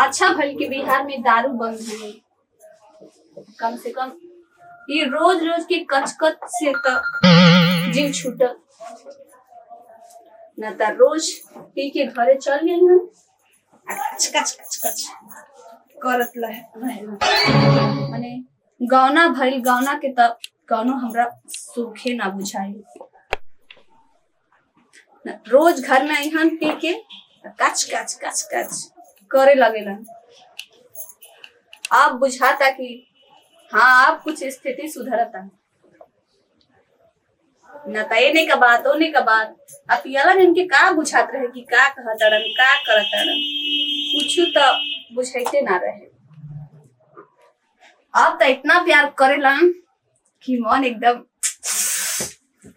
अच्छा भल के बिहार में दारू बंद है। कम से कम ये रोज रोज के कचकच से तो जीव छूटल न तो रोज पी के घरे चल गए हम कच कच कच कच करत माने गौना भइल गौना के तब कौनो हमरा सुखे ना बुझाई। रोज घर में अहन पी के कच कच कच कच करे लगेलन। अब बुझाता कि हाँ अब कुछ स्थिति सुधरता न तयने का बात होने का बात। अब पियाला इनके का बुझात रहे कि का कहतड़न का करतड़न कुछ तो बुझाइते ना रहे। अब तो इतना प्यार करेलन कि मन एकदम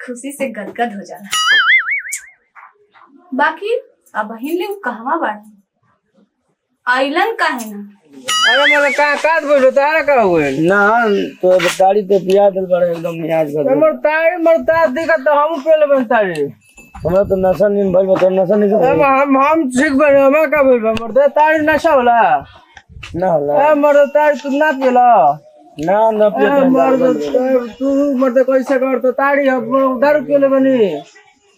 खुशी से गदगद हो जाला। बाकी अब ले कहवा बाड़ी आइलन का है ना। अरे मतलब का काट बोलो तारा का हुए ना तो बताड़ी तो पिया दिल बड़े एकदम याद कर मरता दिखत तो हम पहले बनतारी हमरा तो नशा नहीं भाई बता नशा नहीं हम ठीक बने हम का बोल मरता तारी नशा होला ना होला ए मरता तारी तू ना पिला ना पिया मरता तू मरता कैसे कर तो तारी दारू पीले बनी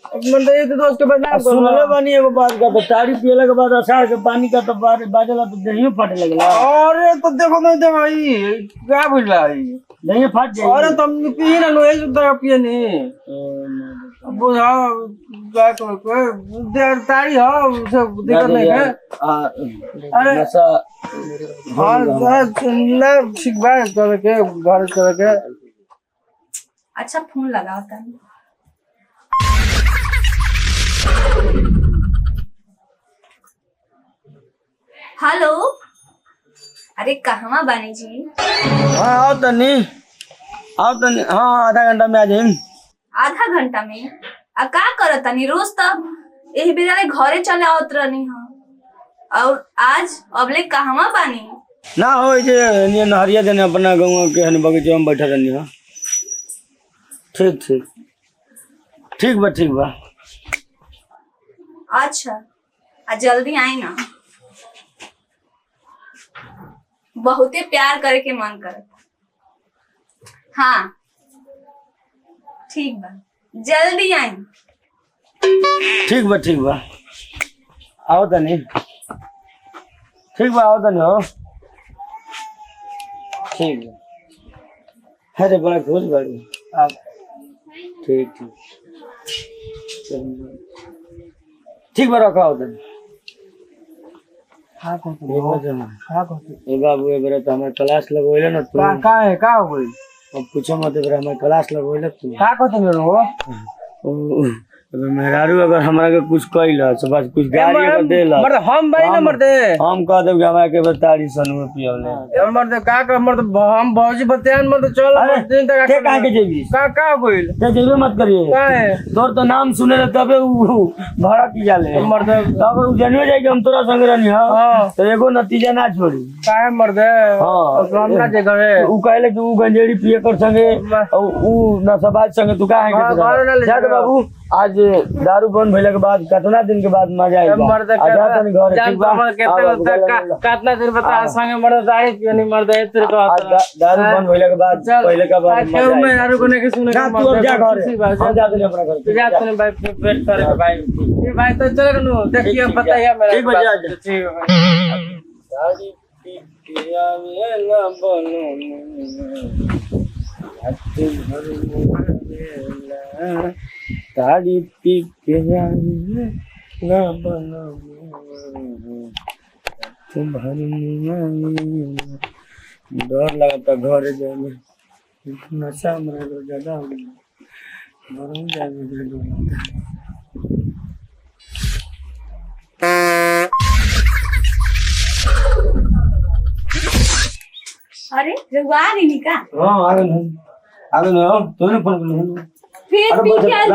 मतलब एक दोस्त के बदनाम कर सुनले बनी एगो बात का तो ताड़ी पियला के बाद अषाढ़ के पानी का तो बाजला तो दही फटे लगला। अरे तो देखो नहीं दे भाई क्या बोल भाई दही फट जाए। अरे तुम पी ना लो ये तो पिए नहीं बुझा क्या को तारी हो उसे दिक्कत नहीं है। अरे नशा हां ना ठीक बात करके घर करके अच्छा फोन लगाओ तनी। हेलो अरे कहवा बानी जी। हाँ आओ तनी हाँ आधा घंटा में आ जाइम। आधा घंटा में आ का करत तनी रोज तब एही बेरा में घरे चले आवत रहनी हां और आज अबले कहवा बानी ना हो जे नहरिया देने अपना गाँव के हन बगीचे में बैठा रहनी। हाँ ठीक बा अच्छा आ जल्दी आई ना बहुते प्यार करे के मन करत। हाँ ठीक बा जल्दी आई। ठीक बा आओ तनी आओ तनी हो ठीक है। अरे बड़ा खुश बाड़ी आप ठीक बा रखा हो तनी। हाँ ए बाबू ए बेरा तो हमारे क्लास लगोइले ना तू का है का हो गई अब पूछो मत बेरा हमारे क्लास लगोइले तू का कहते मेरे हो अगर मेहरारू अगर हमरा के कुछ कइला तो बस कुछ गाड़ी कर देला मतलब हम भाई ना मरते हम कह देब कि हमरा के बताड़ी सन में पियले मरते का मरते हम भौजी बतियान मरते चल दिन तक के काहे के जेबी का बोल ते जेबे मत करिए का है तोर तो नाम सुने ले तबे उ भड़ा की जाले मरते अगर उ जनियो जाए कि हम तोरा संग रहनी हां तो एगो नतीजा ना छोड़ी का है मरते हां हम का जे करे उ कहले कि उ गंजेड़ी पिए कर संगे उ नशबाज संगे तू काहे के जा बाबू आज दारू बंद भइला के बाद कितना दिन के बाद मजा आएगा मरते आजा तनी घर ठीक बा कितना दिन बता संगे मरते दारू पिए नहीं मरते तेरे को दारू बंद भइला के बाद पहले का बाद मजा आएगा। मैं दारू को नहीं सुने ना तू अब जा घर हम जा तनी अपना घर जा तने भाई वेट करे भाई ये भाई तो चले नु देखिए बताइए मेरा ठीक बजा जा ठीक है भाई दाढ़ी पी के आवे ना बनो हाथी भर मोला दाढ़ी पी के आवे ना बनो तुम भर डर लगता घर जाए में नशा मेरा तो ज्यादा हो गया मरूं जाए में अरे रुआ नहीं का हाँ आगे ना तूने फोन कर फिर पी के आइल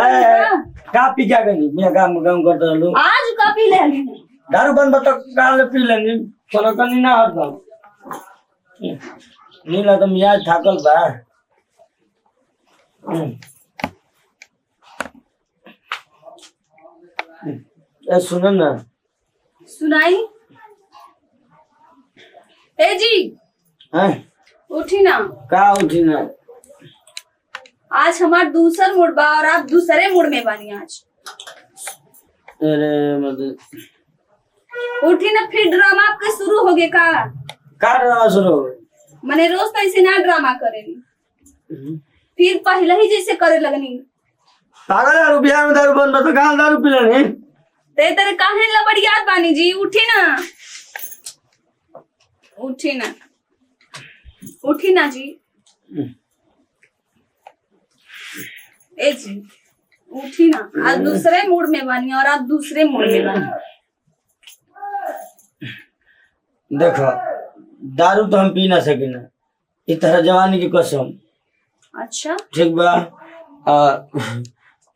का पी क्या गई मैं काम करता रहलू आज का पी ले ली दारू बंद बता का ले पी लेनी कोनो कनी ना हरदम नीला तो मियाज थाकल बा ए सुन ना सुनाई। ए जी हैं उठी ना। का उठी ना? आज हमार दूसर मूड बा और आप दूसरे मूड में बानी आज। अरे मतलब उठी ना, फिर ड्रामा आपका शुरू हो गया का ड्रामा शुरू हो गई? मने रोज तो ऐसे ना ड्रामा करेनी, फिर पहले ही जैसे करे लगनी। पागल दारू बिहार में दारू बंद तो कहाँ दारू पी लेनी? ते तेरे काहे लबड़ियात बानी जी। उठी ना, उठी ना, उठी ना जी। ए जी उठी ना, आज दूसरे मूड में बानी और आप दूसरे मूड में बानी। देखो दारू तो हम पी ना सके ना, इस तरह जवानी की कसम। अच्छा ठीक बा।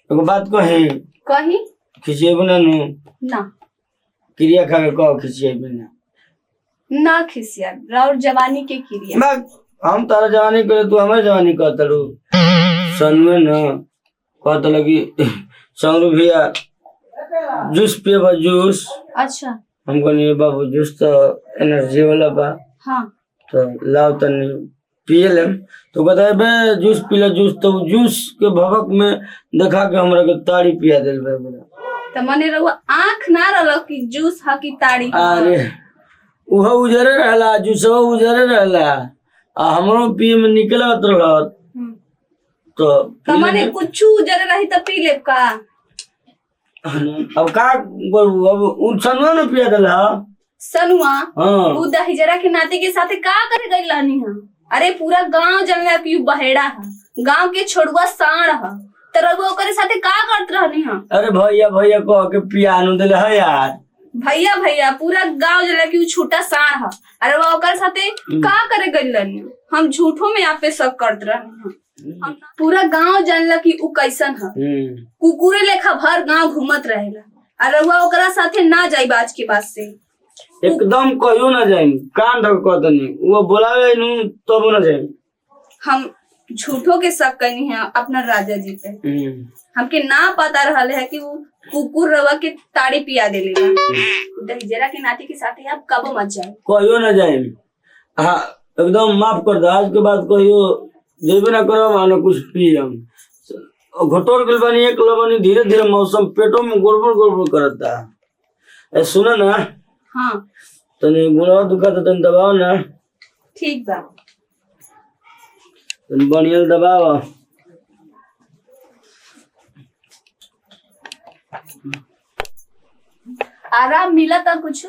एगो बात कही कही खिसिएबू ना नु? ना क्रिया खा के कहो खिसिएबू ना? ना खिसिया और जवानी के क्रिया। मैं हम तारा जवानी करे तू हमारे जवानी कहता रू सनवे न कहता लगी संगरू भैया जूस पिए बा जूस। अच्छा हमको नहीं बाबू जूस तो एनर्जी वाला बा, हाँ तो लाओ तनी पिए लेम। तो कहता है बे जूस पीला जूस, तो जूस के भभक में देखा के हमरा के ताड़ी पिया दिल बे बोला। तो मने रहुआ आँख ना रहो कि जूस हा की ताड़ी हा। अरे उह उजरे रहला जूसवा उजरे रहला आ हमरो पिए में निकलत रहत तो मने कुछ उजर रही तो पी ले का। अब का करू? अब उन सनवा न पिया दिला। सनुआ हाँ वो दहिजरा के नाते के साथे का करे गई लानी हा। अरे पूरा गांव जनला कि बहेड़ा हा, गांव के छोड़ुआ साण हा, तो रघुआ ओकरे साथे का करत रहनी हा। अरे भैया भैया कह के पियानो दिले है यार। भैया भैया पूरा गांव जनला कि छोटा साण हा। अरे वो ओकरे साथे का करे गई लानी हा। हम झूठों में आप पे शक करत रहनी हा। हम पूरा गांव जानला कि उ कैसन हा। कुकुरे लेखा भर गांव घूमत रहेला। अरे वो ओकरा साथे ना जाई बाज के बाद से एकदम कहियो ना जाई, कान धक कह दनी वो बोलावे नु तब ना जाई। हम झूठों के शक करनी है अपना राजा जी पे। हमके ना पता रहल है कि वो कुकुर रवा के ताड़ी पिया देलेगा। दहिजरा के नाते के साथे आप कब मत जाए, कहियो ना जाई। हाँ एकदम माफ कर दे, आज के बाद कहियो जेबे ना करो मानो कुछ पी हम घटोर गल बनी एक लबनी। धीरे धीरे मौसम पेटों में गड़बड़ गड़बड़ करता है। सुनो ना, हाँ तने गुणवा दुखा तो तने दबाओ ना। ठीक बा, तने बढ़िया दबाओ। आराम मिला था कुछ?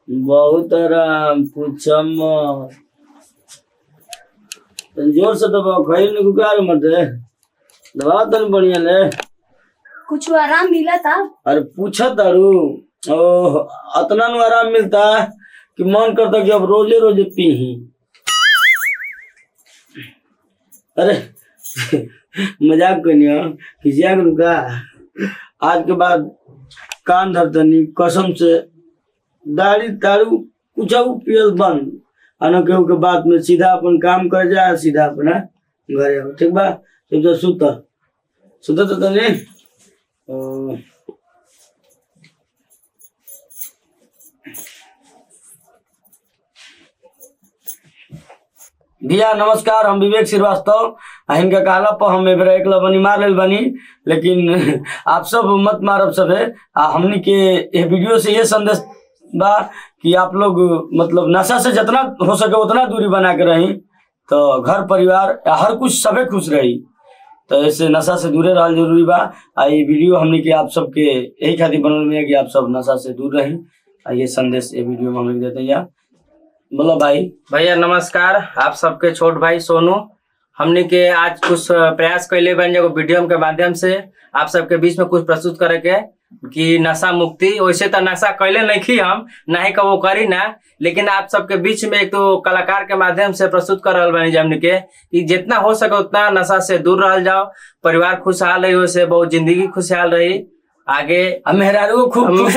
बहुत आराम, पूछम तने जोर से दबाओ, खाई ने गुकार मत दबाओ तने बढ़िया ले। कुछ आराम मिला था? अरे पूछा तारू ओह अतना नु आराम मिलता है कि मन करता कि अब रोजे रोजे पी ही। अरे मजाक करनी खिसिया रुका। आज के बाद कान धरतनी कसम से दाढ़ी तारू कुछ पियल बंद आना केहू के बात में सीधा अपन काम कर जा, सीधा अपना घरे आओ। ठीक बा? तो सुत सुत तो तने भैया नमस्कार। हम विवेक श्रीवास्तव। इनका कहला पर हम एक लबनी मार लेल बनी, लेकिन आप सब मत मारब सब है। हमनी के ये वीडियो से ये संदेश बा कि आप लोग मतलब नशा से जितना हो सके उतना दूरी बना के रही, तो घर परिवार हर कुछ सबे खुश रही। तो ऐसे नशा से दूरे रहल जरूरी बा। ये वीडियो हमनी के आप सबके यही खातिर बनल में है कि आप सब नशा से दूर रही। ये संदेश ये वीडियो में हम लिख देते हैं। बोलो भाई। भैया नमस्कार, आप सबके छोट भाई सोनू। हमने के आज कुछ प्रयास कैले बन जाए वीडियो के माध्यम से आप सबके बीच में कुछ प्रस्तुत करे के कि नशा मुक्ति। वैसे तो नशा कैले नहीं हम ना ही कबो करी ना, लेकिन आप सबके बीच में एक तो कलाकार के माध्यम से प्रस्तुत कर रहा बनी हमने के कि जितना हो सके उतना नशा से दूर रह जाओ, परिवार खुशहाल रही, वैसे बहुत जिंदगी खुशहाल रही, आगे मेहरारू खुश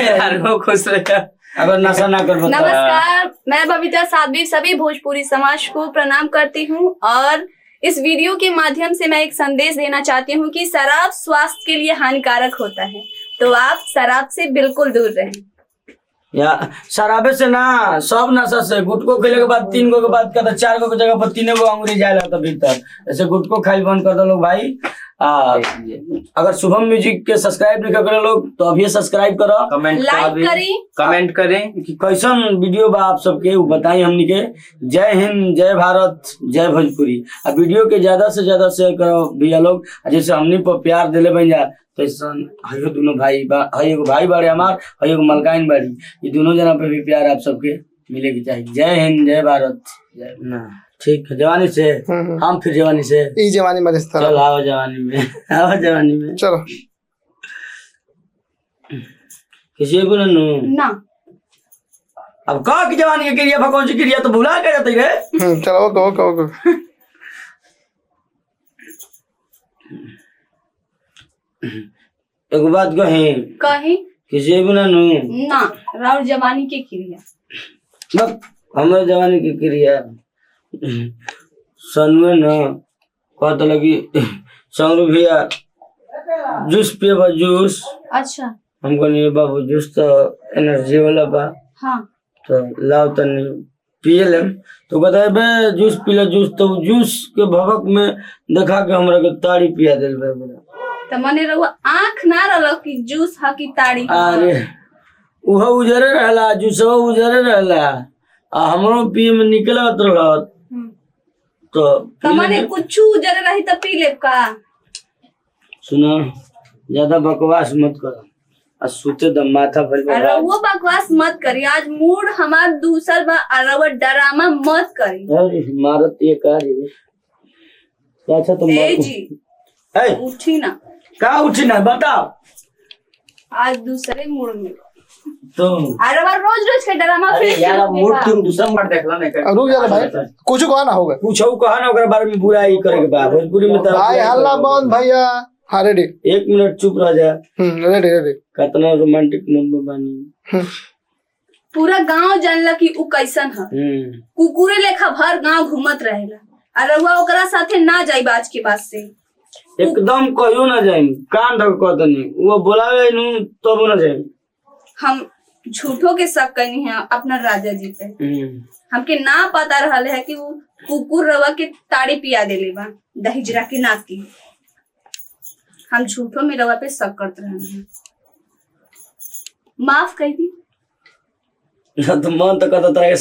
रहे अगर नशा ना कर। नमस्कार, मैं बबीता साध्वी सभी भोजपुरी समाज को प्रणाम करती हूँ और इस वीडियो के माध्यम से मैं एक संदेश देना चाहती हूँ कि शराब स्वास्थ्य के लिए हानिकारक होता है, तो आप शराब से बिल्कुल दूर रहें। या शराबे से ना, सब नशा से। गुटको खेले के बाद 3 गो के बाद कहता 4 गो के जगह पर 3 गो अंगुरी जाए लगता भीतर। ऐसे गुटको खाई बंद कर दो लोग भाई। अगर शुभम म्यूजिक के सब्सक्राइब नहीं करे लोग तो अभी सब्सक्राइब करो, कमेंट करें कि कैसन वीडियो बा आप सबके वो बताई हमनी के। जय हिंद, जय भारत, जय भोजपुरी। आ वीडियो के ज्यादा से ज्यादा शेयर करो भैया लोग। जैसे हमनी पर प्यार दिले बन जा तैसन हयो दोनों भाई एगो भाई बाड़े हमार, एगो मलकाइन बाड़ी, ये दोनों जना पे भी प्यार आप सबके मिले के चाहिए। जय हिंद, जय भारत, जय ना। ठीक है, जवानी से हम फिर जवानी से ई जवानी में रिश्ता। चल आओ जवानी में, आओ जवानी में चलो। किसी को ना अब कहा की जवानी के क्रिया भगवान की क्रिया तो भुला के जाते रे। चलो ओके ओके ओके। एक बात कही किसी को ना राउर जवानी के क्रिया मतलब हमारे जवानी की क्रिया सनवे न कहता लगी संगरू भैया जूस पिए जूस। अच्छा हमको नहीं बाबू जूस तो एनर्जी वाला बा। हाँ तो लाओ तनी पिए लेम। तो कहता है बे जूस पी ले जूस। तो जूस के भवक में देखा के हमरा के ताड़ी पिया दिल बे बड़ा। तो मने रहुआ आँख ना रहल कि जूस हा की ताड़ी। अरे उह उजरे रहला, जूसवा उजरे रहला आ हमरो पिए में निकलत रहत। तो मने कुछ उजरे रही तो पी ले का। सुनो ज्यादा बकवास मत करो आ सूते दम माथा भर। अरे वो बकवास मत करी, आज मूड हमार दूसर बा। अरे वो ड्रामा मत करी। अरे मारत ये का रे। अच्छा तुम ए जी उठी ना। का उठी ना बताओ। आज दूसरे मूड में तुम अरे वो रोज रोज के ड्रामा फिर यार मूड तुम दूसरा बार देखला नहीं कर। रुक जा भाई, कुछ कहा ना होगा। पूछो कहा ना ओकरा बारे में बुराई करे के बा। भोजपुरी में तो भाई हल्ला बंद भैया। हाँ रेडी। 1 मिनट चुप रह जा। Ready ready. कितना रोमांटिक मूड में बानी। पूरा गांव जानला कि उ कैसन है। कुकुरे लेखा भर गांव घूमत रहेला। अरे वो ओकरा साथे ना जाई आज के बाद से। एकदम कहियो ना जाई। कान धक कह दनी वो बोलावे नु तब ना जाई। हम झूठो के शक करनी है अपना राजा जी पे। हमके ना पता रहल है कि वो कुकुर रवा के ताड़ी पिया देले बा दहिजरा के नाती। हम झूठो में रवा पे शक करते रहे। माफ कर दी। तो मन तो कहता तरह